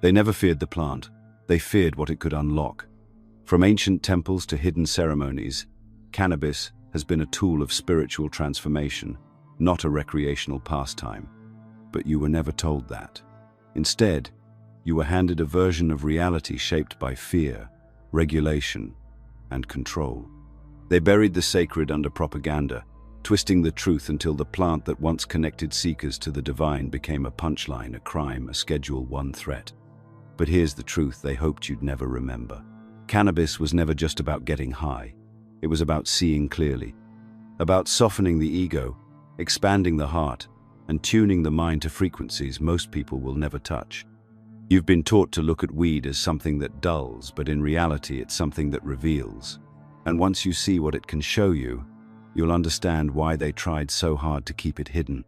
They never feared the plant. They feared what it could unlock. From ancient temples to hidden ceremonies, cannabis has been a tool of spiritual transformation, not a recreational pastime. But you were never told that. Instead, you were handed a version of reality shaped by fear, regulation, and control. They buried the sacred under propaganda, twisting the truth until the plant that once connected seekers to the divine became a punchline, a crime, a Schedule 1 threat. But here's the truth they hoped you'd never remember. Cannabis was never just about getting high. It was about seeing clearly, about softening the ego, expanding the heart, and tuning the mind to frequencies most people will never touch. You've been taught to look at weed as something that dulls, but in reality it's something that reveals. And once you see what it can show you, you'll understand why they tried so hard to keep it hidden.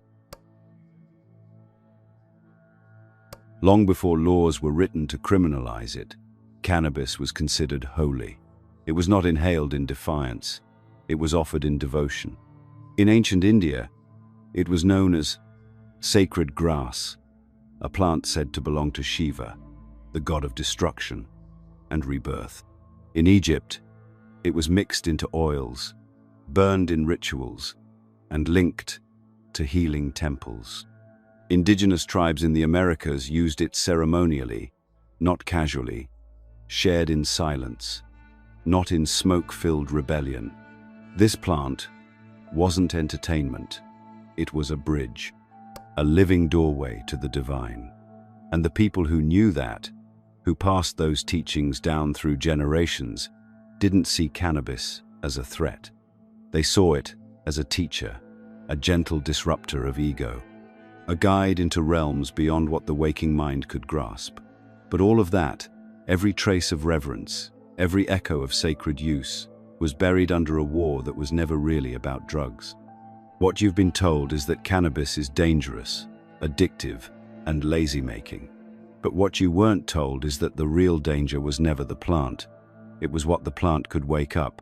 Long before laws were written to criminalize it, cannabis was considered holy. It was not inhaled in defiance, it was offered in devotion. In ancient India, it was known as sacred grass, a plant said to belong to Shiva, the god of destruction and rebirth. In Egypt, it was mixed into oils, burned in rituals, and linked to healing temples. Indigenous tribes in the Americas used it ceremonially, not casually, shared in silence, not in smoke-filled rebellion. This plant wasn't entertainment, it was a bridge, a living doorway to the divine. And the people who knew that, who passed those teachings down through generations, didn't see cannabis as a threat. They saw it as a teacher, a gentle disruptor of ego, a guide into realms beyond what the waking mind could grasp. But all of that, every trace of reverence, every echo of sacred use, was buried under a war that was never really about drugs. What you've been told is that cannabis is dangerous, addictive, and lazy-making. But what you weren't told is that the real danger was never the plant. It was what the plant could wake up.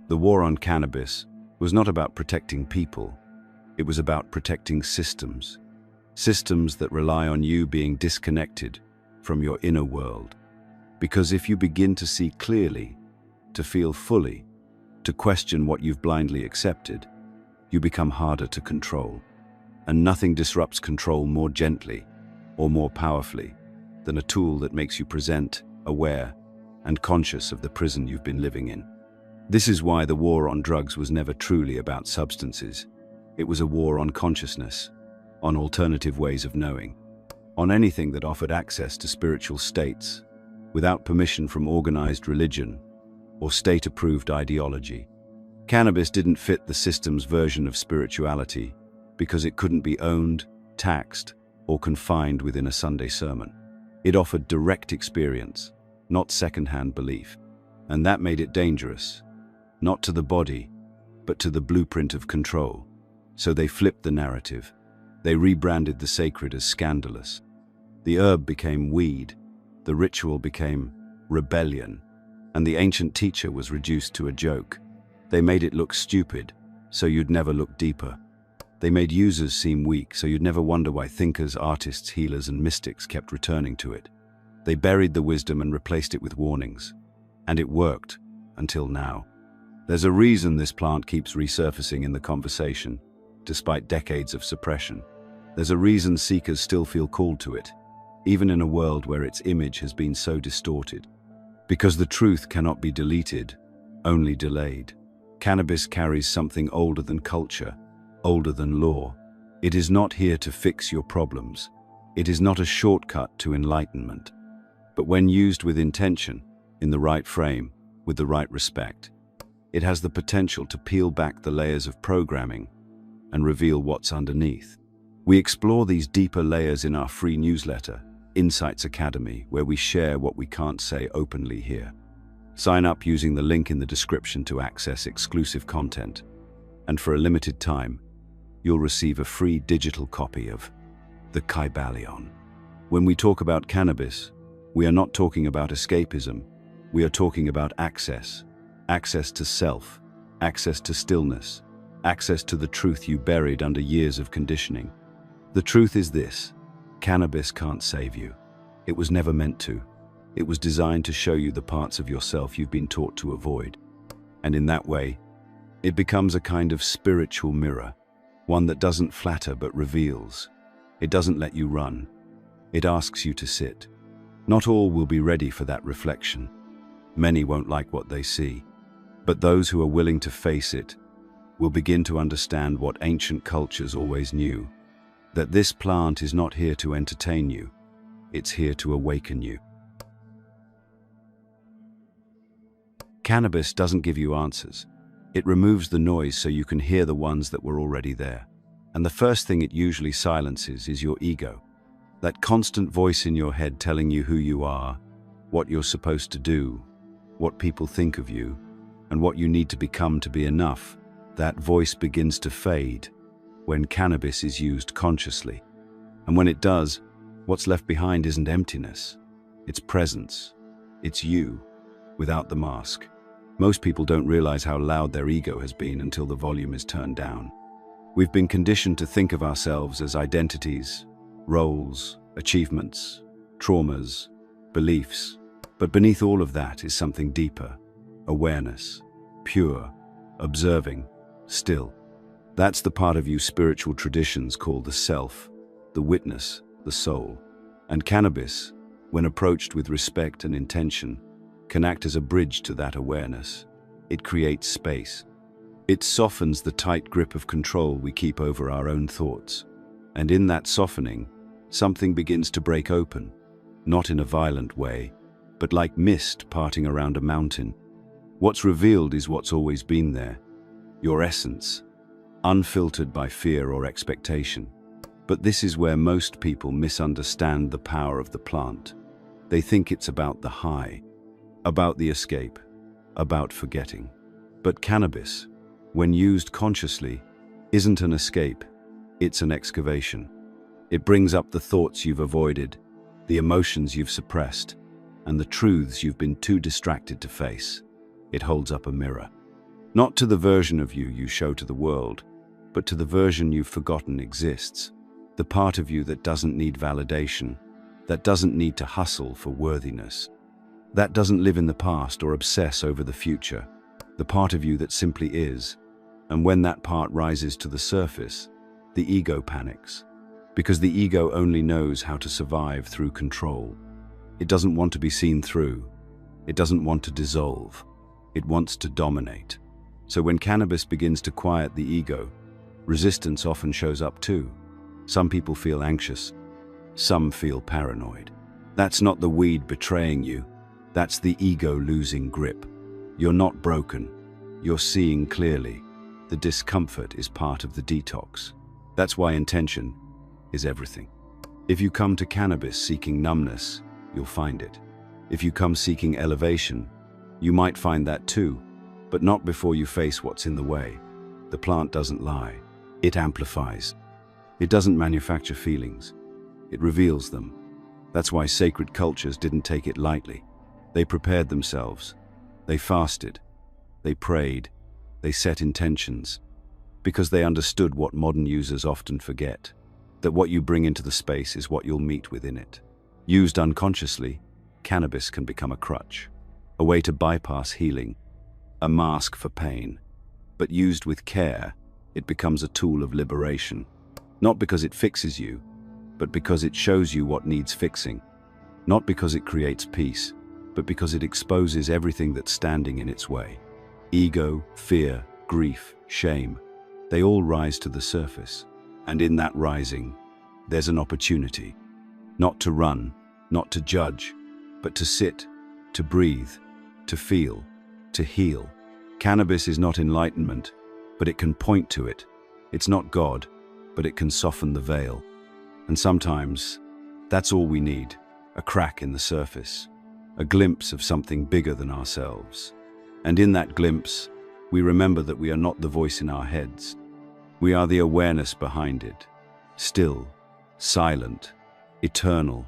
The war on cannabis was not about protecting people. It was about protecting systems. Systems that rely on you being disconnected from your inner world. Because if you begin to see clearly, to feel fully, to question what you've blindly accepted, you become harder to control. And nothing disrupts control more gently or more powerfully than a tool that makes you present, aware, and conscious of the prison you've been living in. This is why the war on drugs was never truly about substances. It was a war on consciousness, on alternative ways of knowing, on anything that offered access to spiritual states without permission from organized religion or state-approved ideology. Cannabis didn't fit the system's version of spirituality because it couldn't be owned, taxed, or confined within a Sunday sermon. It offered direct experience, not second-hand belief. And that made it dangerous, not to the body, but to the blueprint of control. So they flipped the narrative. They rebranded the sacred as scandalous. The herb became weed, the ritual became rebellion, and the ancient teacher was reduced to a joke. They made it look stupid, so you'd never look deeper. They made users seem weak, so you'd never wonder why thinkers, artists, healers, and mystics kept returning to it. They buried the wisdom and replaced it with warnings. And it worked, until now. There's a reason this plant keeps resurfacing in the conversation, despite decades of suppression. There's a reason seekers still feel called to it, even in a world where its image has been so distorted. Because the truth cannot be deleted, only delayed. Cannabis carries something older than culture, older than law. It is not here to fix your problems. It is not a shortcut to enlightenment. But when used with intention, in the right frame, with the right respect, it has the potential to peel back the layers of programming and reveal what's underneath. We explore these deeper layers in our free newsletter, Insights Academy, where we share what we can't say openly here. Sign up using the link in the description to access exclusive content. And for a limited time, you'll receive a free digital copy of The Kybalion. When we talk about cannabis, we are not talking about escapism. We are talking about access. Access to self, access to stillness, access to the truth you buried under years of conditioning. The truth is this: cannabis can't save you. It was never meant to. It was designed to show you the parts of yourself you've been taught to avoid. And in that way, it becomes a kind of spiritual mirror, one that doesn't flatter but reveals. It doesn't let you run. It asks you to sit. Not all will be ready for that reflection. Many won't like what they see. But those who are willing to face it will begin to understand what ancient cultures always knew, that this plant is not here to entertain you, it's here to awaken you. Cannabis doesn't give you answers. It removes the noise so you can hear the ones that were already there. And the first thing it usually silences is your ego. That constant voice in your head telling you who you are, what you're supposed to do, what people think of you, and what you need to become to be enough. That voice begins to fade when cannabis is used consciously. And when it does, what's left behind isn't emptiness. It's presence. It's you, without the mask. Most people don't realize how loud their ego has been until the volume is turned down. We've been conditioned to think of ourselves as identities, roles, achievements, traumas, beliefs. But beneath all of that is something deeper: awareness, pure, observing, still. That's the part of you spiritual traditions call the self, the witness, the soul. And cannabis, when approached with respect and intention, can act as a bridge to that awareness. It creates space. It softens the tight grip of control we keep over our own thoughts. And in that softening, something begins to break open, not in a violent way, but like mist parting around a mountain. What's revealed is what's always been there, your essence, unfiltered by fear or expectation. But this is where most people misunderstand the power of the plant. They think it's about the high, about the escape, about forgetting. But cannabis, when used consciously, isn't an escape, it's an excavation. It brings up the thoughts you've avoided, the emotions you've suppressed, and the truths you've been too distracted to face. It holds up a mirror. Not to the version of you you show to the world, but to the version you've forgotten exists. The part of you that doesn't need validation, that doesn't need to hustle for worthiness, that doesn't live in the past or obsess over the future. The part of you that simply is. And when that part rises to the surface, the ego panics. Because the ego only knows how to survive through control. It doesn't want to be seen through. It doesn't want to dissolve. It wants to dominate. So when cannabis begins to quiet the ego, resistance often shows up too. Some people feel anxious. Some feel paranoid. That's not the weed betraying you. That's the ego losing grip. You're not broken. You're seeing clearly. The discomfort is part of the detox. That's why intention is everything. If you come to cannabis seeking numbness, you'll find it. If you come seeking elevation, you might find that too, but not before you face what's in the way. The plant doesn't lie. It amplifies. It doesn't manufacture feelings. It reveals them. That's why sacred cultures didn't take it lightly. They prepared themselves. They fasted. They prayed. They set intentions. Because they understood what modern users often forget. That what you bring into the space is what you'll meet within it. Used unconsciously, cannabis can become a crutch. A way to bypass healing. A mask for pain. But used with care, it becomes a tool of liberation. Not because it fixes you, but because it shows you what needs fixing. Not because it creates peace, but because it exposes everything that's standing in its way. Ego, fear, grief, shame, they all rise to the surface. And in that rising, there's an opportunity. Not to run, not to judge, but to sit, to breathe, to feel, to heal. Cannabis is not enlightenment, but it can point to it. It's not God, but it can soften the veil. And sometimes, that's all we need, a crack in the surface. A glimpse of something bigger than ourselves. And in that glimpse, we remember that we are not the voice in our heads. We are the awareness behind it. Still, silent, eternal.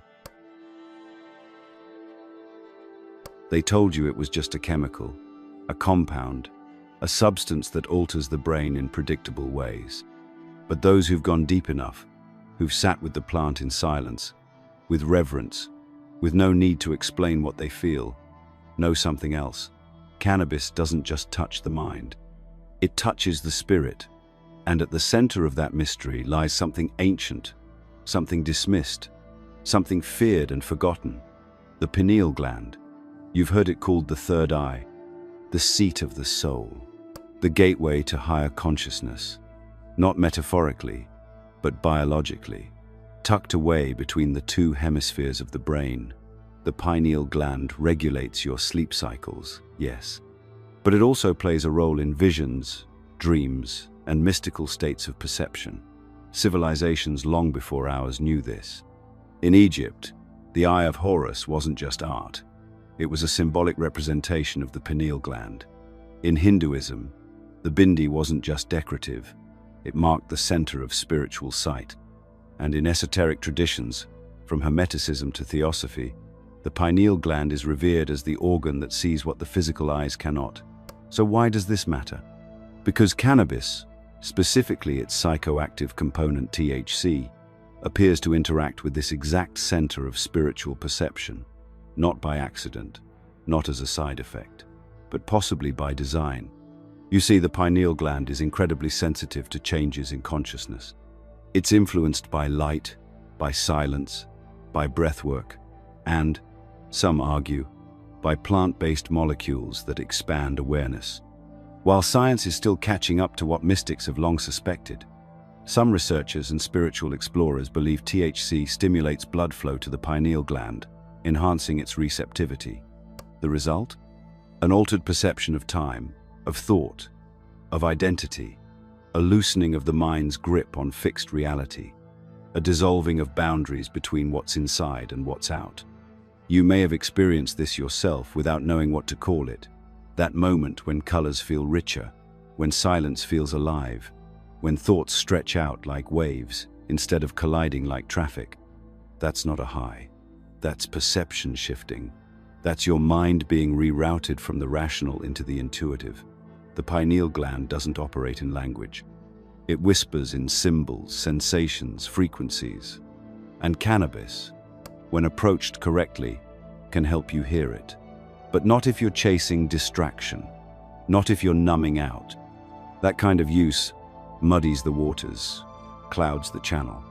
They told you it was just a chemical, a compound, a substance that alters the brain in predictable ways. But those who've gone deep enough, who've sat with the plant in silence, with reverence, with no need to explain what they feel. Know something else. Cannabis doesn't just touch the mind. It touches the spirit. And at the center of that mystery lies something ancient, something dismissed, something feared and forgotten. The pineal gland. You've heard it called the third eye, the seat of the soul, the gateway to higher consciousness. Not metaphorically, but biologically. Tucked away between the two hemispheres of the brain, the pineal gland regulates your sleep cycles, yes. But it also plays a role in visions, dreams, and mystical states of perception. Civilizations long before ours knew this. In Egypt, the Eye of Horus wasn't just art. It was a symbolic representation of the pineal gland. In Hinduism, the bindi wasn't just decorative. It marked the center of spiritual sight. And in esoteric traditions, from Hermeticism to Theosophy, the pineal gland is revered as the organ that sees what the physical eyes cannot. So why does this matter? Because cannabis, specifically its psychoactive component THC, appears to interact with this exact center of spiritual perception, not by accident, not as a side effect, but possibly by design. You see, the pineal gland is incredibly sensitive to changes in consciousness. It's influenced by light, by silence, by breathwork, and, some argue, by plant-based molecules that expand awareness. While science is still catching up to what mystics have long suspected, some researchers and spiritual explorers believe THC stimulates blood flow to the pineal gland, enhancing its receptivity. The result? An altered perception of time, of thought, of identity, a loosening of the mind's grip on fixed reality, a dissolving of boundaries between what's inside and what's out. You may have experienced this yourself without knowing what to call it. That moment when colors feel richer, when silence feels alive, when thoughts stretch out like waves instead of colliding like traffic. That's not a high. That's perception shifting. That's your mind being rerouted from the rational into the intuitive. The pineal gland doesn't operate in language. It whispers in symbols, sensations, frequencies. And cannabis, when approached correctly, can help you hear it. But not if you're chasing distraction, not if you're numbing out. That kind of use muddies the waters, clouds the channel.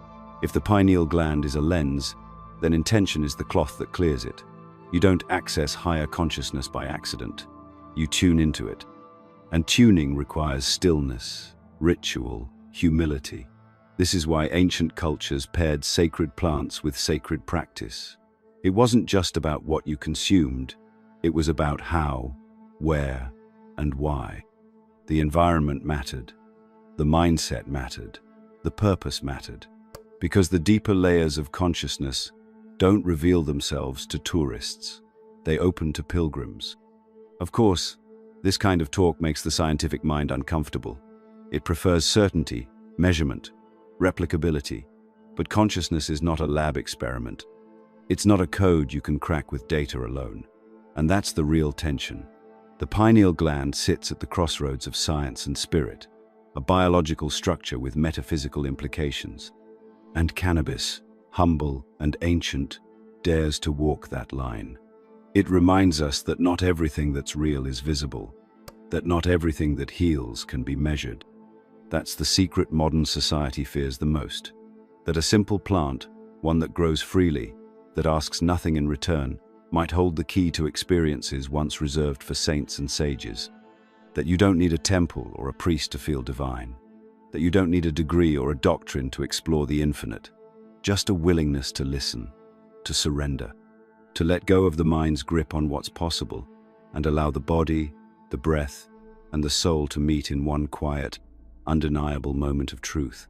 If the pineal gland is a lens, then intention is the cloth that clears it. You don't access higher consciousness by accident. You tune into it. And tuning requires stillness, ritual, humility. This is why ancient cultures paired sacred plants with sacred practice. It wasn't just about what you consumed. It was about how, where, and why. The environment mattered. The mindset mattered. The purpose mattered. Because the deeper layers of consciousness don't reveal themselves to tourists. They open to pilgrims. Of course, this kind of talk makes the scientific mind uncomfortable. It prefers certainty, measurement, replicability. But consciousness is not a lab experiment. It's not a code you can crack with data alone. And that's the real tension. The pineal gland sits at the crossroads of science and spirit, a biological structure with metaphysical implications. And cannabis, humble and ancient, dares to walk that line. It reminds us that not everything that's real is visible, that not everything that heals can be measured. That's the secret modern society fears the most. That a simple plant, one that grows freely, that asks nothing in return, might hold the key to experiences once reserved for saints and sages. That you don't need a temple or a priest to feel divine. That you don't need a degree or a doctrine to explore the infinite. Just a willingness to listen, to surrender, to let go of the mind's grip on what's possible and allow the body, the breath, and the soul to meet in one quiet, undeniable moment of truth.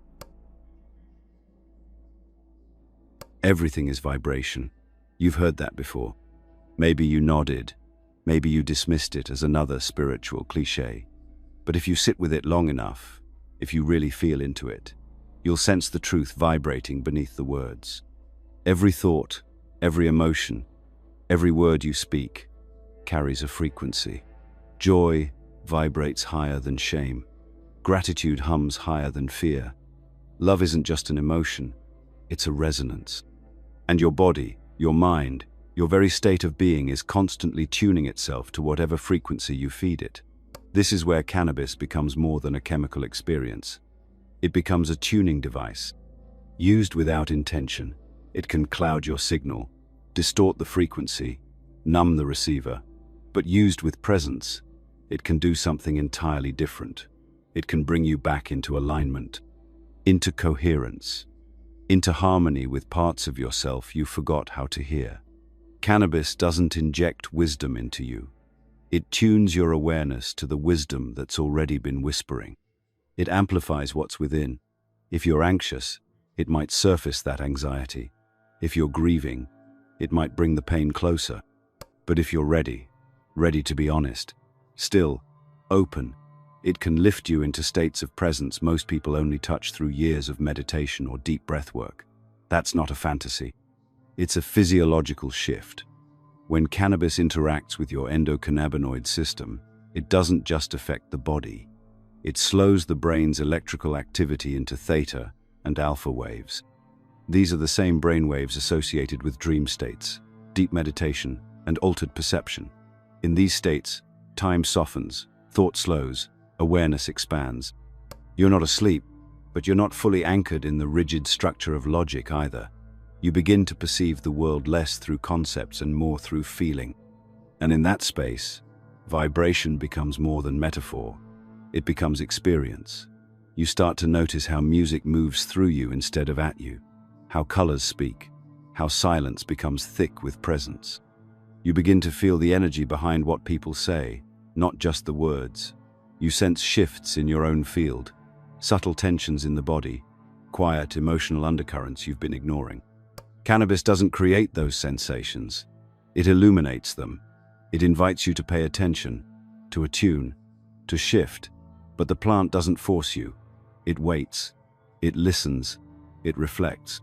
Everything is vibration. You've heard that before. Maybe you nodded. Maybe you dismissed it as another spiritual cliché. But if you sit with it long enough, if you really feel into it, you'll sense the truth vibrating beneath the words. Every thought, every emotion, every word you speak carries a frequency. Joy vibrates higher than shame. Gratitude hums higher than fear. Love isn't just an emotion, it's a resonance. And your body, your mind, Your very state of being is constantly tuning itself to whatever frequency you feed it. This is where cannabis becomes more than a chemical experience. It becomes a tuning device. Used without intention, it can cloud your signal, distort the frequency, numb the receiver. But used with presence, it can do something entirely different. It can bring you back into alignment, into coherence, into harmony with parts of yourself you forgot how to hear. Cannabis doesn't inject wisdom into you. It tunes your awareness to the wisdom that's already been whispering. It amplifies what's within. If you're anxious, it might surface that anxiety. If you're grieving, it might bring the pain closer. But if you're ready to be honest, still, open, it can lift you into states of presence most people only touch through years of meditation or deep breath work. That's not a fantasy. It's a physiological shift. When cannabis interacts with your endocannabinoid system, it doesn't just affect the body. It slows the brain's electrical activity into theta and alpha waves. These are the same brain waves associated with dream states, deep meditation, and altered perception. In these states, time softens, thought slows, awareness expands. You're not asleep, but you're not fully anchored in the rigid structure of logic either. You begin to perceive the world less through concepts and more through feeling. And in that space, vibration becomes more than metaphor. It becomes experience. You start to notice how music moves through you instead of at you, how colors speak, how silence becomes thick with presence. You begin to feel the energy behind what people say, not just the words. You sense shifts in your own field, subtle tensions in the body, quiet emotional undercurrents you've been ignoring. Cannabis doesn't create those sensations. It illuminates them. It invites you to pay attention, to attune, to shift. But the plant doesn't force you. It waits. It listens. It reflects.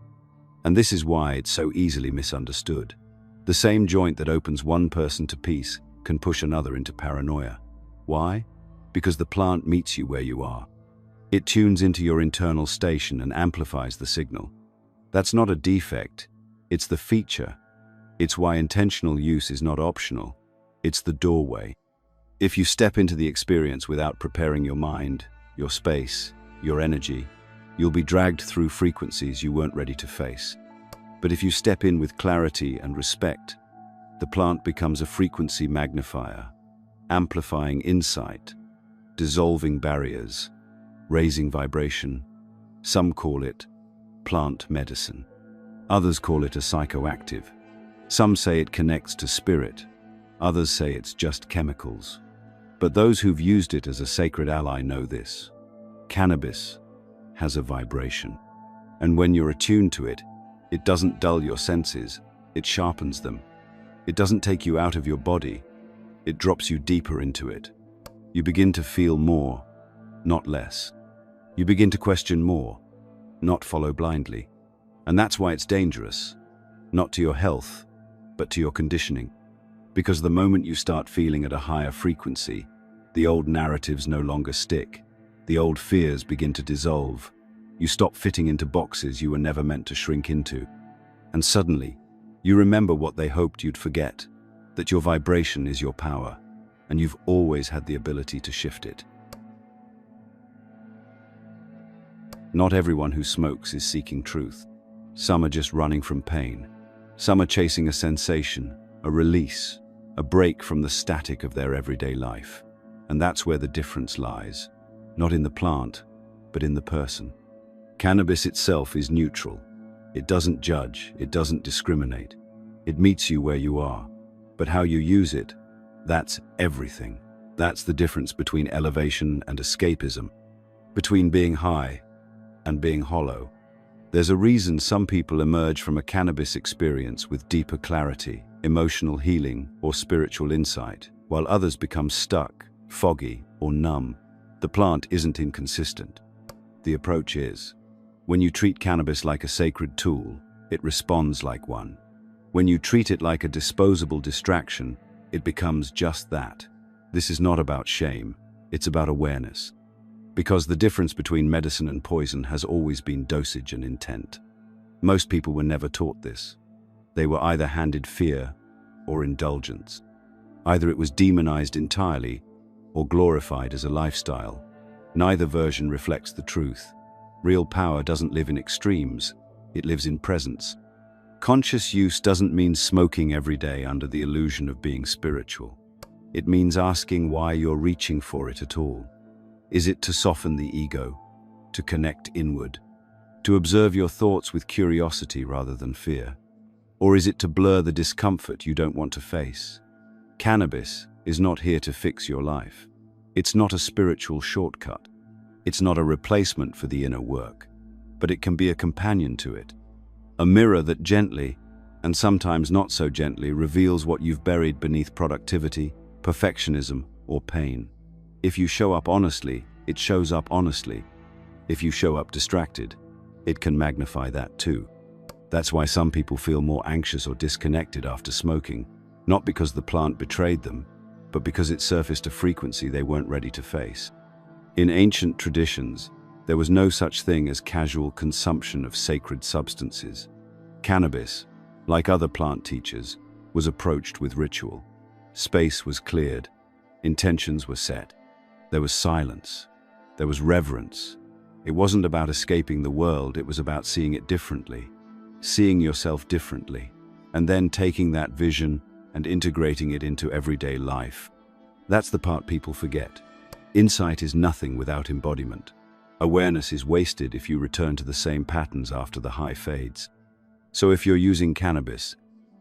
And this is why it's so easily misunderstood. The same joint that opens one person to peace can push another into paranoia. Why? Because the plant meets you where you are. It tunes into your internal station and amplifies the signal. That's not a defect. It's the feature. It's why intentional use is not optional. It's the doorway. If you step into the experience without preparing your mind, your space, your energy, you'll be dragged through frequencies you weren't ready to face. But if you step in with clarity and respect, the plant becomes a frequency magnifier, amplifying insight, dissolving barriers, raising vibration. Some call it plant medicine. Others call it a psychoactive. Some say it connects to spirit. Others say it's just chemicals. But those who've used it as a sacred ally know this. Cannabis has a vibration. And when you're attuned to it, it doesn't dull your senses, it sharpens them. It doesn't take you out of your body, it drops you deeper into it. You begin to feel more, not less. You begin to question more, not follow blindly. And that's why it's dangerous, not to your health, but to your conditioning. Because the moment you start feeling at a higher frequency, the old narratives no longer stick. The old fears begin to dissolve. You stop fitting into boxes you were never meant to shrink into. And suddenly, you remember what they hoped you'd forget, that your vibration is your power, and you've always had the ability to shift it. Not everyone who smokes is seeking truth. Some are just running from pain. Some are chasing a sensation, a release, a break from the static of their everyday life. And that's where the difference lies. Not in the plant, but in the person. Cannabis itself is neutral. It doesn't judge, it doesn't discriminate. It meets you where you are. But how you use it, that's everything. That's the difference between elevation and escapism, between being high and being hollow. There's a reason some people emerge from a cannabis experience with deeper clarity, emotional healing, or spiritual insight, while others become stuck, foggy, or numb. The plant isn't inconsistent. The approach is. When you treat cannabis like a sacred tool, it responds like one. When you treat it like a disposable distraction, it becomes just that. This is not about shame, it's about awareness. Because the difference between medicine and poison has always been dosage and intent. Most people were never taught this. They were either handed fear or indulgence. Either it was demonized entirely or glorified as a lifestyle. Neither version reflects the truth. Real power doesn't live in extremes, it lives in presence. Conscious use doesn't mean smoking every day under the illusion of being spiritual. It means asking why you're reaching for it at all. Is it to soften the ego, to connect inward, to observe your thoughts with curiosity rather than fear? Or is it to blur the discomfort you don't want to face? Cannabis is not here to fix your life. It's not a spiritual shortcut. It's not a replacement for the inner work, but it can be a companion to it. A mirror that gently, and sometimes not so gently, reveals what you've buried beneath productivity, perfectionism, or pain. If you show up honestly, it shows up honestly. If you show up distracted, it can magnify that too. That's why some people feel more anxious or disconnected after smoking, not because the plant betrayed them, but because it surfaced a frequency they weren't ready to face. In ancient traditions, there was no such thing as casual consumption of sacred substances. Cannabis, like other plant teachers, was approached with ritual. Space was cleared, intentions were set. There was silence, there was reverence. It wasn't about escaping the world, it was about seeing it differently, seeing yourself differently, and then taking that vision and integrating it into everyday life. That's the part people forget. Insight is nothing without embodiment. Awareness is wasted if you return to the same patterns after the high fades. So if you're using cannabis,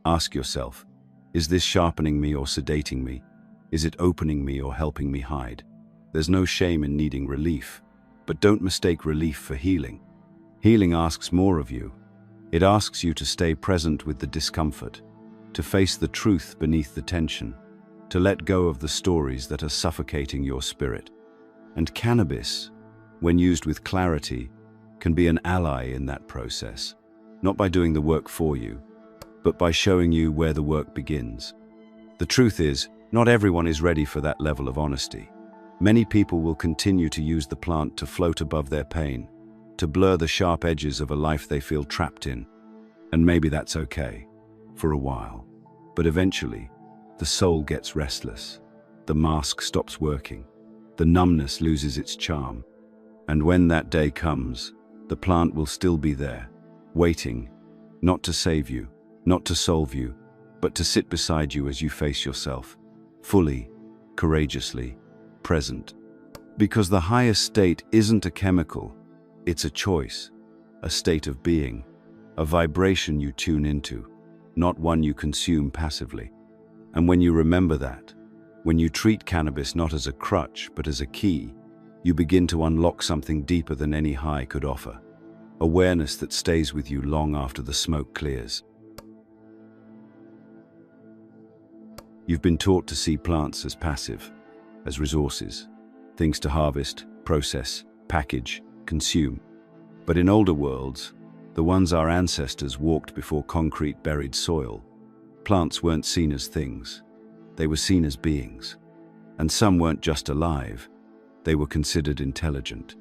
ask yourself, is this sharpening me or sedating me? Is it opening me or helping me hide? There's no shame in needing relief, but don't mistake relief for healing. Healing asks more of you. It asks you to stay present with the discomfort, to face the truth beneath the tension, to let go of the stories that are suffocating your spirit. And cannabis, when used with clarity, can be an ally in that process, not by doing the work for you, but by showing you where the work begins. The truth is, not everyone is ready for that level of honesty. Many people will continue to use the plant to float above their pain, to blur the sharp edges of a life they feel trapped in. And maybe that's okay, for a while. But eventually, the soul gets restless. The mask stops working. The numbness loses its charm. And when that day comes, the plant will still be there, waiting, not to save you, not to solve you, but to sit beside you as you face yourself, fully, courageously, present. Because the highest state isn't a chemical, it's a choice, a state of being, a vibration you tune into, not one you consume passively. And when you remember that, when you treat cannabis not as a crutch but as a key, you begin to unlock something deeper than any high could offer. Awareness that stays with you long after the smoke clears. You've been taught to see plants as passive, as resources, things to harvest, process, package, consume. But in older worlds, the ones our ancestors walked before concrete buried soil, plants weren't seen as things. They were seen as beings. And some weren't just alive, they were considered intelligent.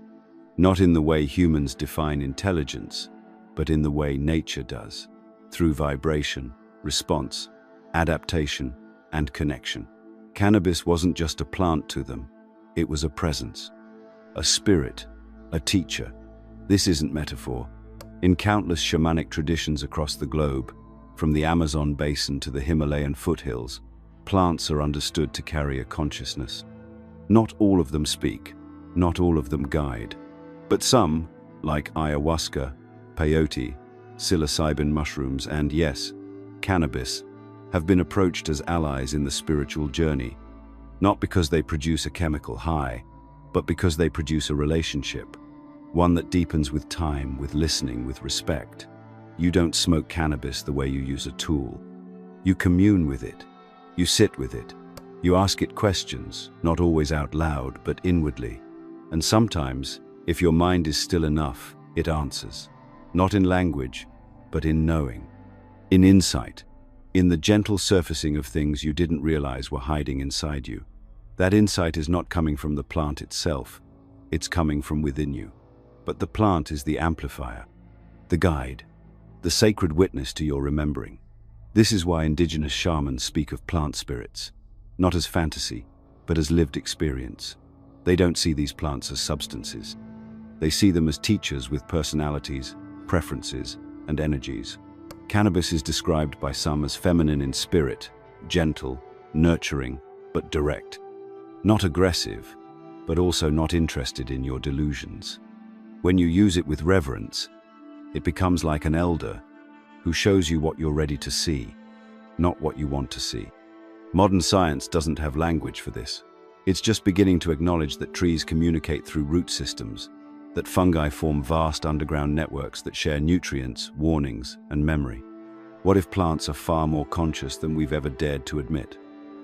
Not in the way humans define intelligence, but in the way nature does, through vibration, response, adaptation, and connection. Cannabis wasn't just a plant to them, it was a presence, a spirit, a teacher. This isn't metaphor. In countless shamanic traditions across the globe, from the Amazon basin to the Himalayan foothills, plants are understood to carry a consciousness. Not all of them speak, not all of them guide, but some, like ayahuasca, peyote, psilocybin mushrooms, and yes, cannabis, have been approached as allies in the spiritual journey, not because they produce a chemical high, but because they produce a relationship, one that deepens with time, with listening, with respect. You don't smoke cannabis the way you use a tool. You commune with it. You sit with it. You ask it questions, not always out loud, but inwardly. And sometimes, if your mind is still enough, it answers. Not in language, but in knowing, in insight, in the gentle surfacing of things you didn't realize were hiding inside you. That insight is not coming from the plant itself, it's coming from within you. But the plant is the amplifier, the guide, the sacred witness to your remembering. This is why indigenous shamans speak of plant spirits, not as fantasy, but as lived experience. They don't see these plants as substances. They see them as teachers with personalities, preferences, and energies. Cannabis is described by some as feminine in spirit, gentle, nurturing, but direct. Not aggressive, but also not interested in your delusions. When you use it with reverence, it becomes like an elder who shows you what you're ready to see, not what you want to see. Modern science doesn't have language for this. It's just beginning to acknowledge that trees communicate through root systems, that fungi form vast underground networks that share nutrients, warnings, and memory. What if plants are far more conscious than we've ever dared to admit?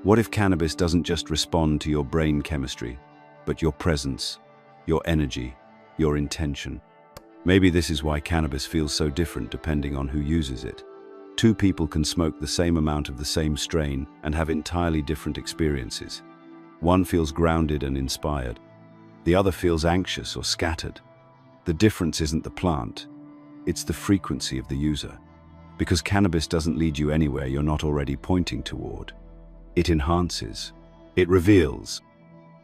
What if cannabis doesn't just respond to your brain chemistry, but your presence, your energy, your intention? Maybe this is why cannabis feels so different depending on who uses it. Two people can smoke the same amount of the same strain and have entirely different experiences. One feels grounded and inspired. The other feels anxious or scattered. The difference isn't the plant, it's the frequency of the user. Because cannabis doesn't lead you anywhere you're not already pointing toward. It enhances, it reveals,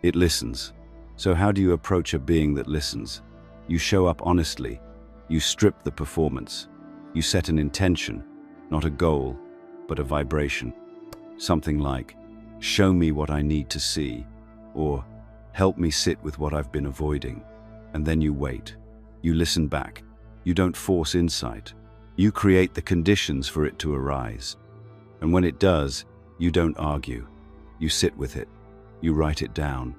it listens. So how do you approach a being that listens? You show up honestly, you strip the performance, you set an intention, not a goal, but a vibration. Something like, show me what I need to see, or help me sit with what I've been avoiding. And then you wait, you listen back, you don't force insight, you create the conditions for it to arise. And when it does, you don't argue, you sit with it, you write it down,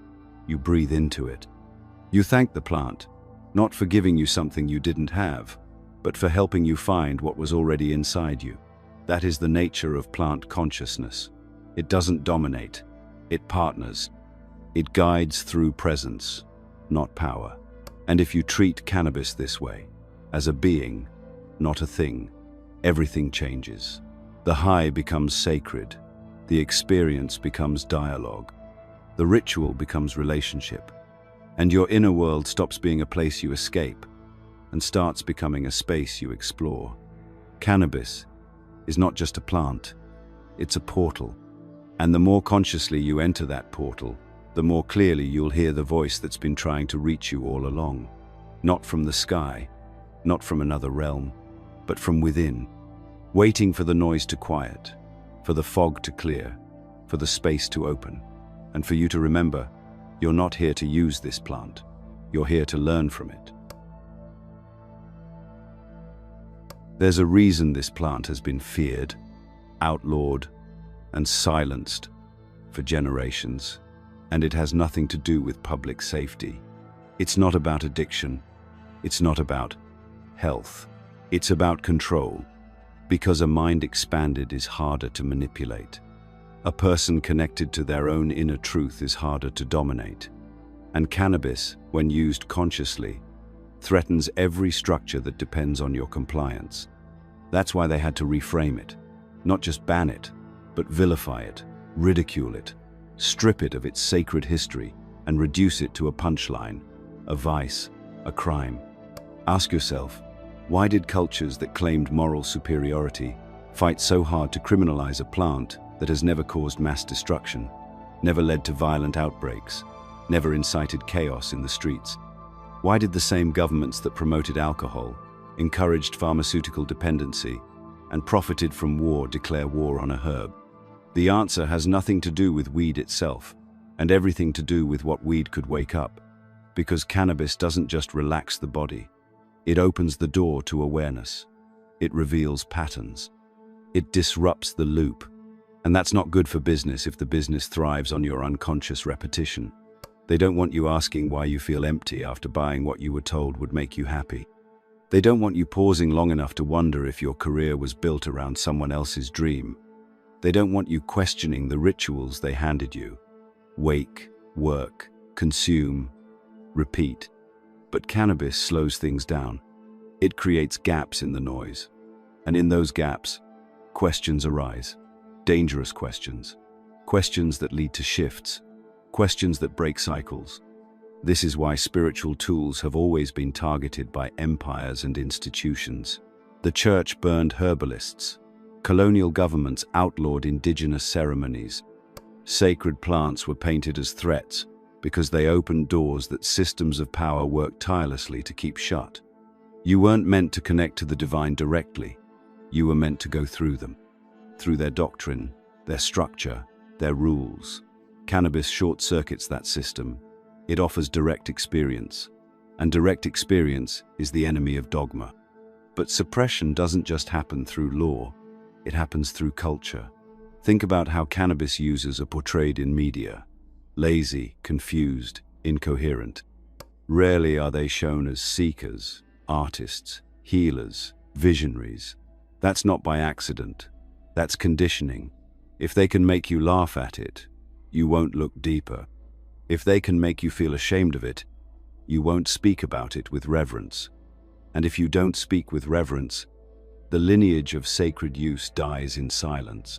you breathe into it. You thank the plant, not for giving you something you didn't have, but for helping you find what was already inside you. That is the nature of plant consciousness. It doesn't dominate, it partners. It guides through presence, not power. And if you treat cannabis this way, as a being, not a thing, everything changes. The high becomes sacred, the experience becomes dialogue, the ritual becomes relationship, and your inner world stops being a place you escape and starts becoming a space you explore. Cannabis is not just a plant, it's a portal. And the more consciously you enter that portal, the more clearly you'll hear the voice that's been trying to reach you all along. Not from the sky, not from another realm, but from within, waiting for the noise to quiet, for the fog to clear, for the space to open, and for you to remember, you're not here to use this plant, you're here to learn from it. There's a reason this plant has been feared, outlawed, and silenced for generations, and it has nothing to do with public safety. It's not about addiction, it's not about health, it's about control, because a mind expanded is harder to manipulate. A person connected to their own inner truth is harder to dominate. And cannabis, when used consciously, threatens every structure that depends on your compliance. That's why they had to reframe it, not just ban it, but vilify it, ridicule it, strip it of its sacred history, and reduce it to a punchline, a vice, a crime. Ask yourself, why did cultures that claimed moral superiority fight so hard to criminalize a plant that has never caused mass destruction, never led to violent outbreaks, never incited chaos in the streets? Why did the same governments that promoted alcohol, encouraged pharmaceutical dependency, and profited from war declare war on a herb? The answer has nothing to do with weed itself, and everything to do with what weed could wake up. Because cannabis doesn't just relax the body, it opens the door to awareness. It reveals patterns. It disrupts the loop. And that's not good for business if the business thrives on your unconscious repetition. They don't want you asking why you feel empty after buying what you were told would make you happy. They don't want you pausing long enough to wonder if your career was built around someone else's dream. They don't want you questioning the rituals they handed you. Wake, work, consume, repeat. But cannabis slows things down. It creates gaps in the noise. And in those gaps, questions arise. Dangerous questions. Questions that lead to shifts. Questions that break cycles. This is why spiritual tools have always been targeted by empires and institutions. The church burned herbalists. Colonial governments outlawed indigenous ceremonies. Sacred plants were painted as threats because they opened doors that systems of power worked tirelessly to keep shut. You weren't meant to connect to the divine directly. You were meant to go through them, through their doctrine, their structure, their rules. Cannabis short-circuits that system. It offers direct experience, and direct experience is the enemy of dogma. But suppression doesn't just happen through law, it happens through culture. Think about how cannabis users are portrayed in media. Lazy, confused, incoherent. Rarely are they shown as seekers, artists, healers, visionaries. That's not by accident. That's conditioning. If they can make you laugh at it, you won't look deeper. If they can make you feel ashamed of it, you won't speak about it with reverence. And if you don't speak with reverence, the lineage of sacred use dies in silence.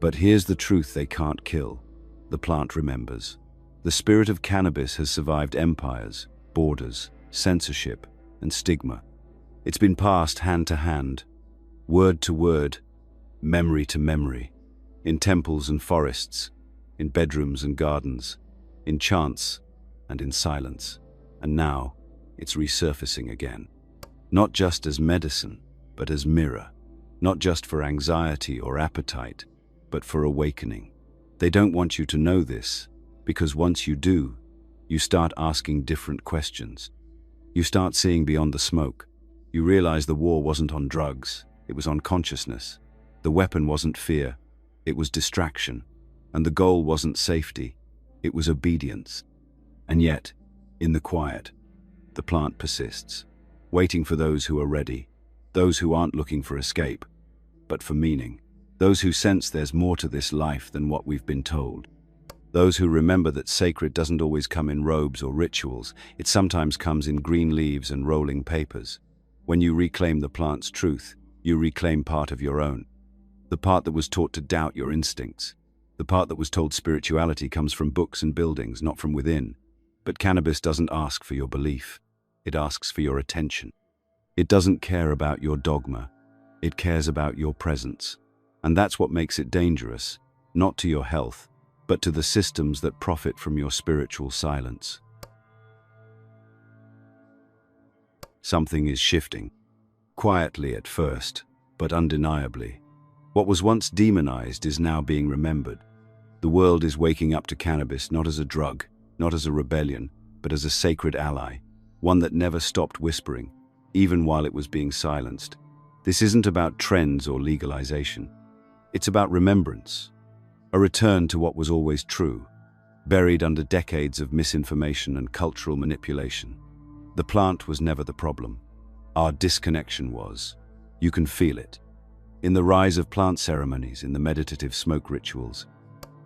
But here's the truth they can't kill. The plant remembers. The spirit of cannabis has survived empires, borders, censorship, and stigma. It's been passed hand to hand, word to word, memory to memory, in temples and forests, in bedrooms and gardens, in chants and in silence. And now, it's resurfacing again. Not just as medicine, but as mirror. Not just for anxiety or appetite, but for awakening. They don't want you to know this, because once you do, you start asking different questions. You start seeing beyond the smoke. You realize the war wasn't on drugs, it was on consciousness. The weapon wasn't fear, it was distraction. And the goal wasn't safety, it was obedience. And yet, in the quiet, the plant persists, waiting for those who are ready, those who aren't looking for escape, but for meaning. Those who sense there's more to this life than what we've been told. Those who remember that sacred doesn't always come in robes or rituals, it sometimes comes in green leaves and rolling papers. When you reclaim the plant's truth, you reclaim part of your own. The part that was taught to doubt your instincts. The part that was told spirituality comes from books and buildings, not from within. But cannabis doesn't ask for your belief. It asks for your attention. It doesn't care about your dogma. It cares about your presence. And that's what makes it dangerous, not to your health, but to the systems that profit from your spiritual silence. Something is shifting. Quietly at first, but undeniably. What was once demonized is now being remembered. The world is waking up to cannabis not as a drug, not as a rebellion, but as a sacred ally, one that never stopped whispering, even while it was being silenced. This isn't about trends or legalization. It's about remembrance, a return to what was always true, buried under decades of misinformation and cultural manipulation. The plant was never the problem. Our disconnection was. You can feel it. In the rise of plant ceremonies, in the meditative smoke rituals,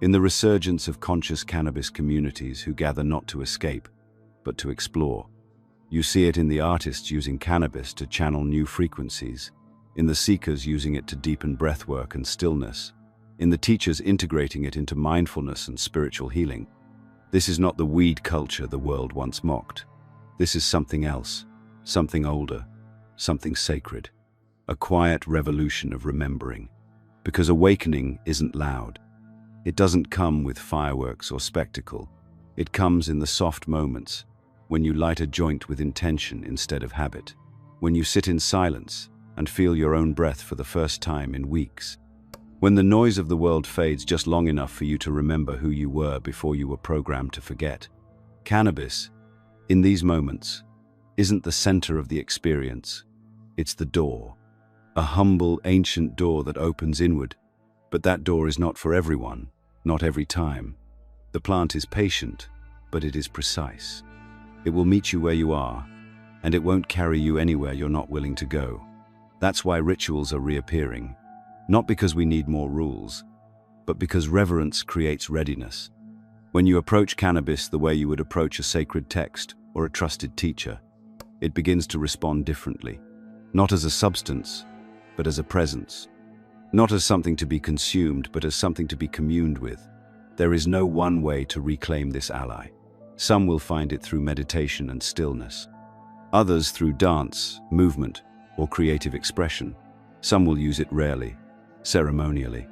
in the resurgence of conscious cannabis communities who gather not to escape, but to explore. You see it in the artists using cannabis to channel new frequencies, in the seekers using it to deepen breathwork and stillness, in the teachers integrating it into mindfulness and spiritual healing. This is not the weed culture the world once mocked. This is something else, something older, something sacred, a quiet revolution of remembering. Because awakening isn't loud. It doesn't come with fireworks or spectacle. It comes in the soft moments, when you light a joint with intention instead of habit, when you sit in silence and feel your own breath for the first time in weeks, when the noise of the world fades just long enough for you to remember who you were before you were programmed to forget. Cannabis, in these moments, isn't the center of the experience. It's the door, a humble, ancient door that opens inward. But that door is not for everyone, not every time. The plant is patient, but it is precise. It will meet you where you are, and it won't carry you anywhere you're not willing to go. That's why rituals are reappearing, not because we need more rules, but because reverence creates readiness. When you approach cannabis the way you would approach a sacred text or a trusted teacher, it begins to respond differently, not as a substance, but as a presence. Not as something to be consumed, but as something to be communed with. There is no one way to reclaim this ally. Some will find it through meditation and stillness. Others through dance, movement, or creative expression. Some will use it rarely, ceremonially,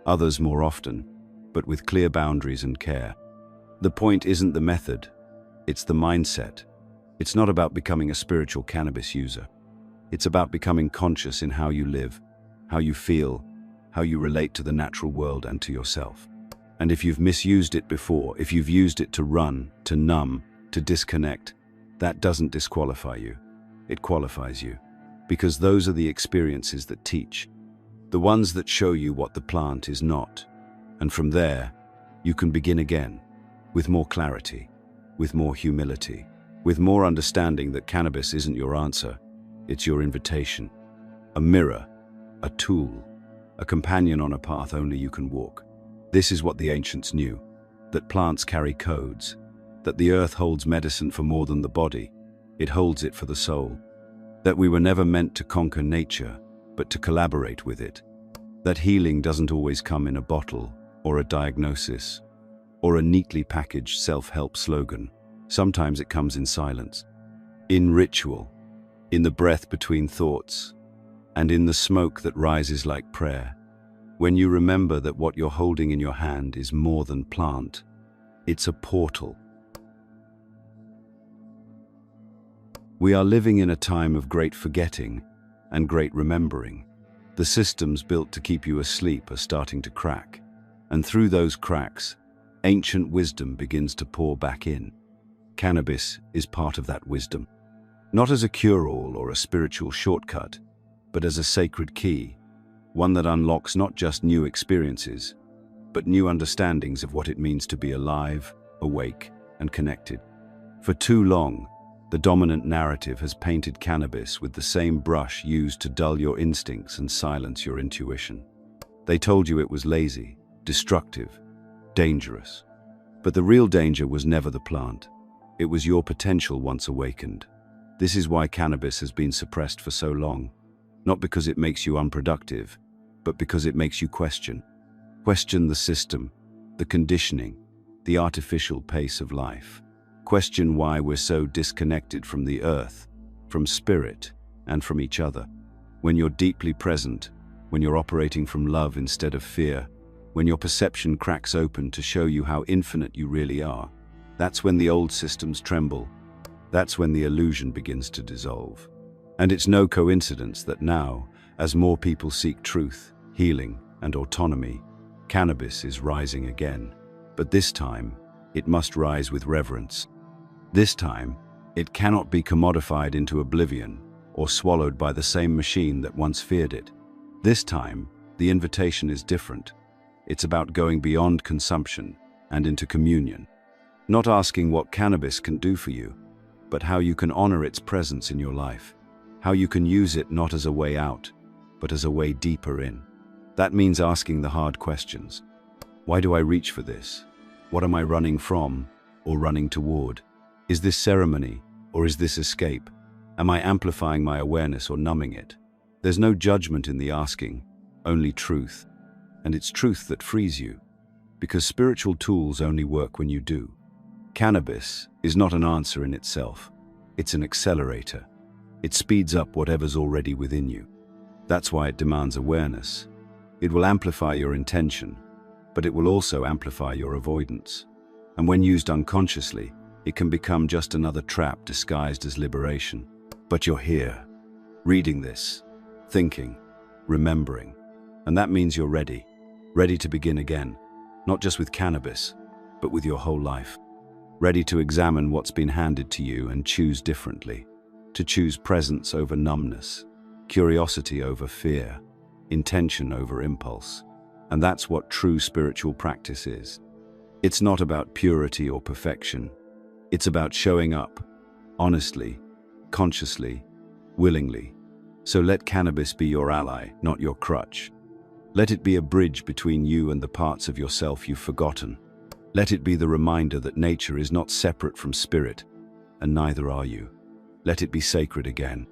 others more often, but with clear boundaries and care. The point isn't the method, it's the mindset. It's not about becoming a spiritual cannabis user. It's about becoming conscious in how you live, how you feel, how you relate to the natural world and to yourself. And if you've misused it before, if you've used it to run, to numb, to disconnect, that doesn't disqualify you. It qualifies you. Because those are the experiences that teach, the ones that show you what the plant is not. And from there, you can begin again, with more clarity, with more humility, with more understanding that cannabis isn't your answer, it's your invitation. A mirror, a tool, a companion on a path only you can walk. This is what the ancients knew, that plants carry codes, that the earth holds medicine for more than the body, it holds it for the soul, that we were never meant to conquer nature, but to collaborate with it, that healing doesn't always come in a bottle, or a diagnosis, or a neatly packaged self-help slogan. Sometimes it comes in silence, in ritual, in the breath between thoughts, and in the smoke that rises like prayer. When you remember that what you're holding in your hand is more than plant, it's a portal. We are living in a time of great forgetting and great remembering. The systems built to keep you asleep are starting to crack, and through those cracks, ancient wisdom begins to pour back in. Cannabis is part of that wisdom, not as a cure-all or a spiritual shortcut, but as a sacred key, one that unlocks not just new experiences, but new understandings of what it means to be alive, awake, and connected. For too long, the dominant narrative has painted cannabis with the same brush used to dull your instincts and silence your intuition. They told you it was lazy, destructive, dangerous. But the real danger was never the plant. It was your potential once awakened. This is why cannabis has been suppressed for so long. Not because it makes you unproductive, but because it makes you question. Question the system, the conditioning, the artificial pace of life. Question why we're so disconnected from the earth, from spirit, and from each other. When you're deeply present, when you're operating from love instead of fear, when your perception cracks open to show you how infinite you really are, that's when the old systems tremble. That's when the illusion begins to dissolve. And it's no coincidence that now, as more people seek truth, healing, and autonomy, cannabis is rising again. But this time, it must rise with reverence. This time, it cannot be commodified into oblivion or swallowed by the same machine that once feared it. This time, the invitation is different. It's about going beyond consumption and into communion. Not asking what cannabis can do for you, but how you can honor its presence in your life. How you can use it not as a way out, but as a way deeper in. That means asking the hard questions. Why do I reach for this? What am I running from or running toward? Is this ceremony or is this escape? Am I amplifying my awareness or numbing it? There's no judgment in the asking, only truth. And it's truth that frees you, because spiritual tools only work when you do. Cannabis is not an answer in itself. It's an accelerator. It speeds up whatever's already within you. That's why it demands awareness. It will amplify your intention, but it will also amplify your avoidance. And when used unconsciously, it can become just another trap disguised as liberation. But you're here, reading this, thinking, remembering, and that means you're ready to begin again, not just with cannabis, but with your whole life. Ready to examine what's been handed to you and choose differently, to choose presence over numbness, curiosity over fear, intention over impulse. And that's what true spiritual practice is. It's not about purity or perfection. It's about showing up, honestly, consciously, willingly. So let cannabis be your ally, not your crutch. Let it be a bridge between you and the parts of yourself you've forgotten. Let it be the reminder that nature is not separate from spirit, and neither are you. Let it be sacred again.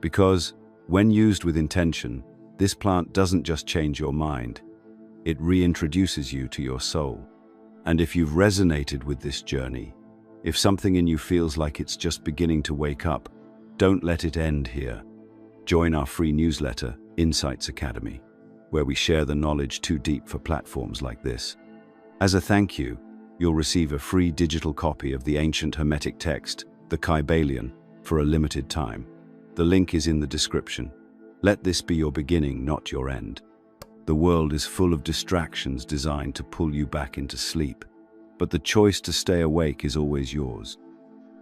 Because, when used with intention, this plant doesn't just change your mind, it reintroduces you to your soul. And if you've resonated with this journey, if something in you feels like it's just beginning to wake up, don't let it end here. Join our free newsletter, Insights Academy. where we share the knowledge too deep for platforms like this. As a thank you, you'll receive a free digital copy of the ancient Hermetic text, the Kybalion, for a limited time. The link is in the description. Let this be your beginning, not your end. The world is full of distractions designed to pull you back into sleep, but the choice to stay awake is always yours.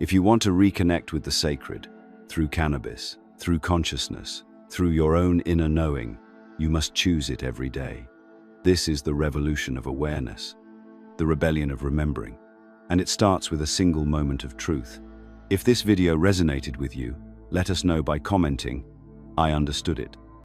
If you want to reconnect with the sacred, through cannabis, through consciousness, through your own inner knowing, you must choose it every day. This is the revolution of awareness, the rebellion of remembering, and it starts with a single moment of truth. If this video resonated with you, let us know by commenting, "I understood it."